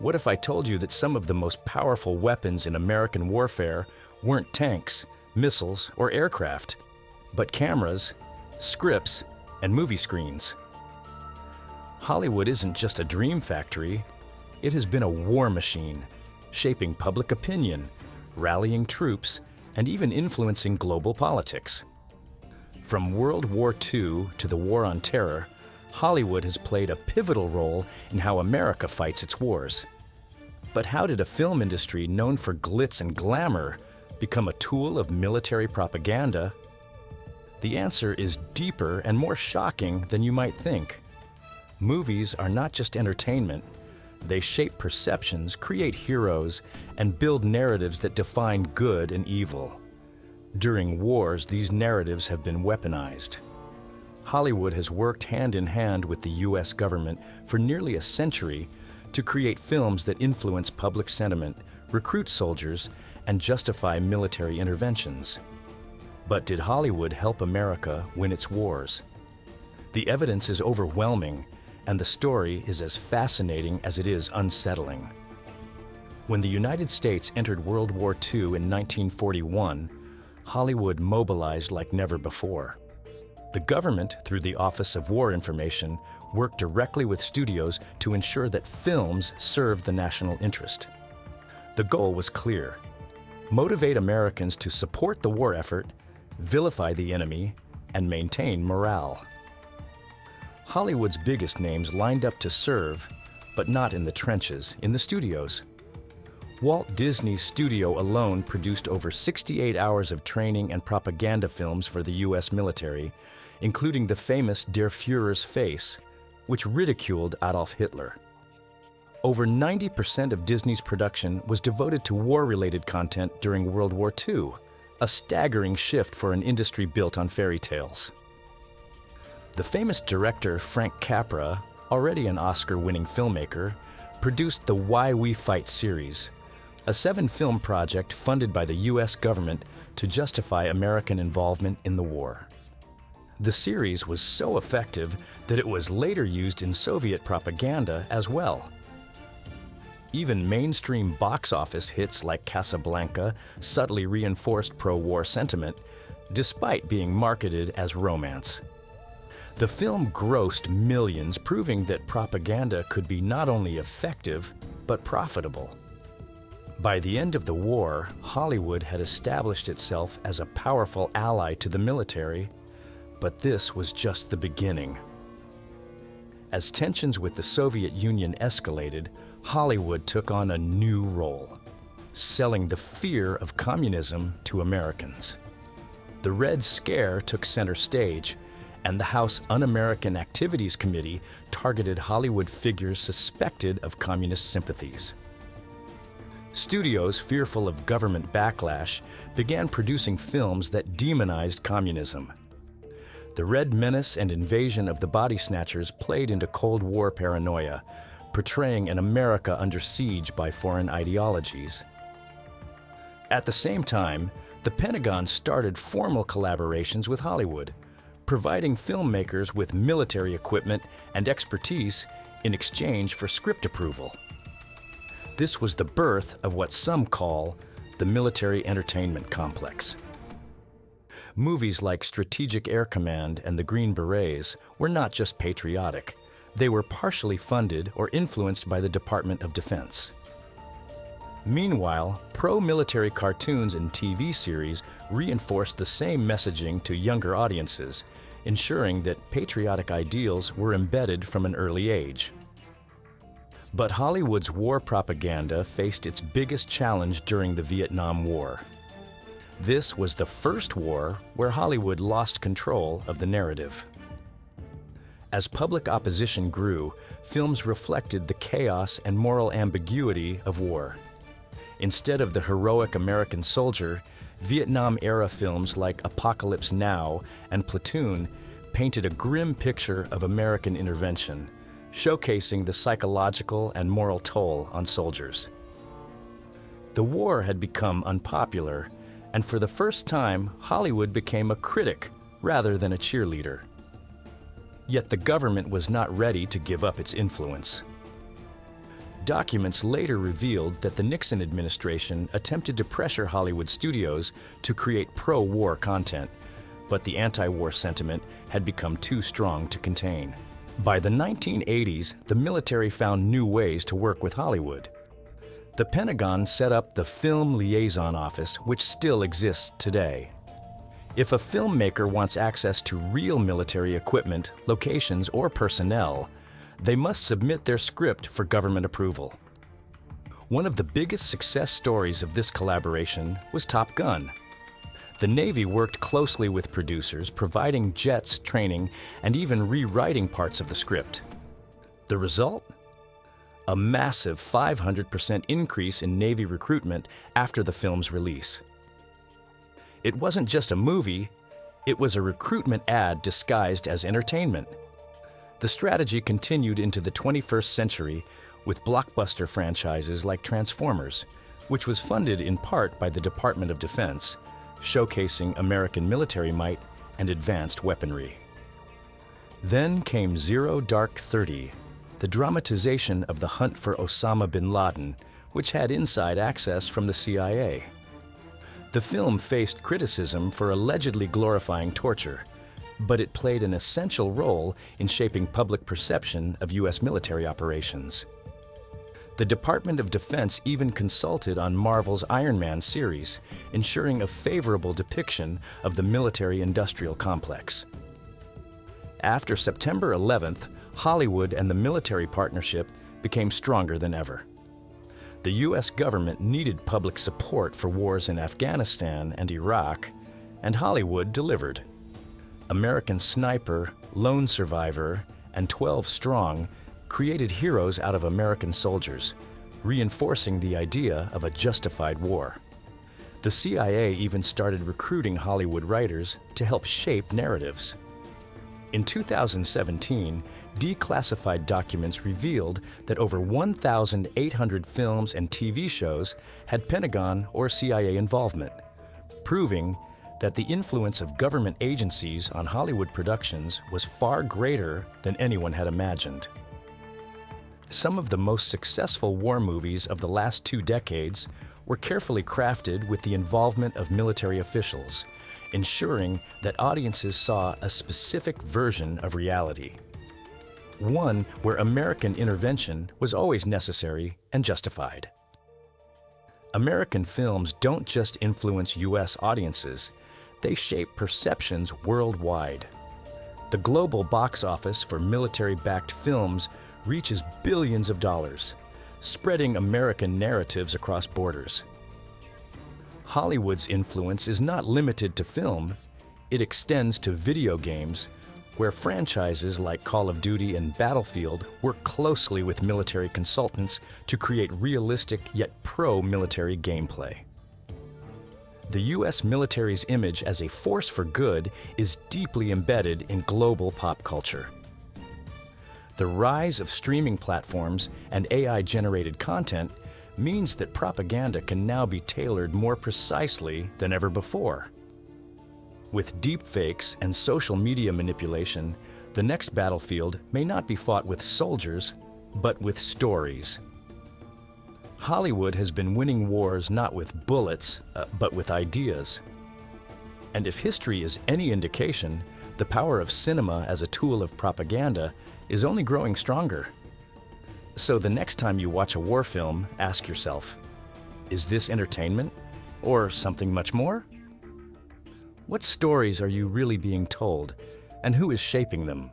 What if I told you that some of the most powerful weapons in American warfare weren't tanks, missiles, or aircraft, but cameras, scripts, and movie screens? Hollywood isn't just a dream factory, it has been a war machine, shaping public opinion, rallying troops, and even influencing global politics. From World War II to the War on Terror, Hollywood has played a pivotal role in how America fights its wars. But how did a film industry known for glitz and glamour become a tool of military propaganda? The answer is deeper and more shocking than you might think. Movies are not just entertainment. They shape perceptions, create heroes, and build narratives that define good and evil. During wars, these narratives have been weaponized. Hollywood has worked hand in hand with the U.S. government for nearly a century to create films that influence public sentiment, recruit soldiers, and justify military interventions. But did Hollywood help America win its wars? The evidence is overwhelming, and the story is as fascinating as it is unsettling. When the United States entered World War II in 1941, Hollywood mobilized like never before. The government, through the Office of War Information, worked directly with studios to ensure that films served the national interest. The goal was clear: motivate Americans to support the war effort, vilify the enemy, and maintain morale. Hollywood's biggest names lined up to serve, but not in the trenches, in the studios. Walt Disney's studio alone produced over 68 hours of training and propaganda films for the U.S. military, including the famous Der Führer's Face, which ridiculed Adolf Hitler. Over 90% of Disney's production was devoted to war-related content during World War II, a staggering shift for an industry built on fairy tales. The famous director Frank Capra, already an Oscar-winning filmmaker, produced the Why We Fight series, a 7-film project funded by the U.S. government to justify American involvement in the war. The series was so effective that it was later used in Soviet propaganda as well. Even mainstream box office hits like Casablanca subtly reinforced pro-war sentiment, despite being marketed as romance. The film grossed millions, proving that propaganda could be not only effective, but profitable. By the end of the war, Hollywood had established itself as a powerful ally to the military, but this was just the beginning. As tensions with the Soviet Union escalated, Hollywood took on a new role, selling the fear of communism to Americans. The Red Scare took center stage, and the House Un-American Activities Committee targeted Hollywood figures suspected of communist sympathies. Studios, fearful of government backlash, began producing films that demonized communism. The Red Menace and Invasion of the Body Snatchers played into Cold War paranoia, portraying an America under siege by foreign ideologies. At the same time, the Pentagon started formal collaborations with Hollywood, providing filmmakers with military equipment and expertise in exchange for script approval. This was the birth of what some call the military entertainment complex. Movies like Strategic Air Command and The Green Berets were not just patriotic. They were partially funded or influenced by the Department of Defense. Meanwhile, pro-military cartoons and TV series reinforced the same messaging to younger audiences, ensuring that patriotic ideals were embedded from an early age. But Hollywood's war propaganda faced its biggest challenge during the Vietnam War. This was the first war where Hollywood lost control of the narrative. As public opposition grew, films reflected the chaos and moral ambiguity of war. Instead of the heroic American soldier, Vietnam-era films like Apocalypse Now and Platoon painted a grim picture of American intervention, showcasing the psychological and moral toll on soldiers. The war had become unpopular, and for the first time, Hollywood became a critic rather than a cheerleader. Yet the government was not ready to give up its influence. Documents later revealed that the Nixon administration attempted to pressure Hollywood studios to create pro-war content, but the anti-war sentiment had become too strong to contain. By the 1980s, the military found new ways to work with Hollywood. The Pentagon set up the Film Liaison Office, which still exists today. If a filmmaker wants access to real military equipment, locations, or personnel, they must submit their script for government approval. One of the biggest success stories of this collaboration was Top Gun. The Navy worked closely with producers, providing jets, training, and even rewriting parts of the script. The result? A massive 500% increase in Navy recruitment after the film's release. It wasn't just a movie, it was a recruitment ad disguised as entertainment. The strategy continued into the 21st century with blockbuster franchises like Transformers, which was funded in part by the Department of Defense, showcasing American military might and advanced weaponry. Then came Zero Dark 30, the dramatization of the hunt for Osama bin Laden, which had inside access from the CIA. The film faced criticism for allegedly glorifying torture, but it played an essential role in shaping public perception of U.S. military operations. The Department of Defense even consulted on Marvel's Iron Man series, ensuring a favorable depiction of the military-industrial complex. After September 11th, Hollywood and the military partnership became stronger than ever. The U.S. government needed public support for wars in Afghanistan and Iraq, and Hollywood delivered. American Sniper, Lone Survivor, and 12 Strong created heroes out of American soldiers, reinforcing the idea of a justified war. The CIA even started recruiting Hollywood writers to help shape narratives. In 2017, declassified documents revealed that over 1,800 films and TV shows had Pentagon or CIA involvement, proving that the influence of government agencies on Hollywood productions was far greater than anyone had imagined. Some of the most successful war movies of the last 2 decades were carefully crafted with the involvement of military officials, ensuring that audiences saw a specific version of reality. One where American intervention was always necessary and justified. American films don't just influence U.S. audiences, they shape perceptions worldwide. The global box office for military-backed films reaches billions of dollars, spreading American narratives across borders. Hollywood's influence is not limited to film, it extends to video games, where franchises like Call of Duty and Battlefield work closely with military consultants to create realistic yet pro-military gameplay. The U.S. military's image as a force for good is deeply embedded in global pop culture. The rise of streaming platforms and AI-generated content means that propaganda can now be tailored more precisely than ever before. With deepfakes and social media manipulation, the next battlefield may not be fought with soldiers, but with stories. Hollywood has been winning wars not with bullets, but with ideas. And if history is any indication, the power of cinema as a tool of propaganda is only growing stronger. So the next time you watch a war film, ask yourself, is this entertainment or something much more? What stories are you really being told, and who is shaping them?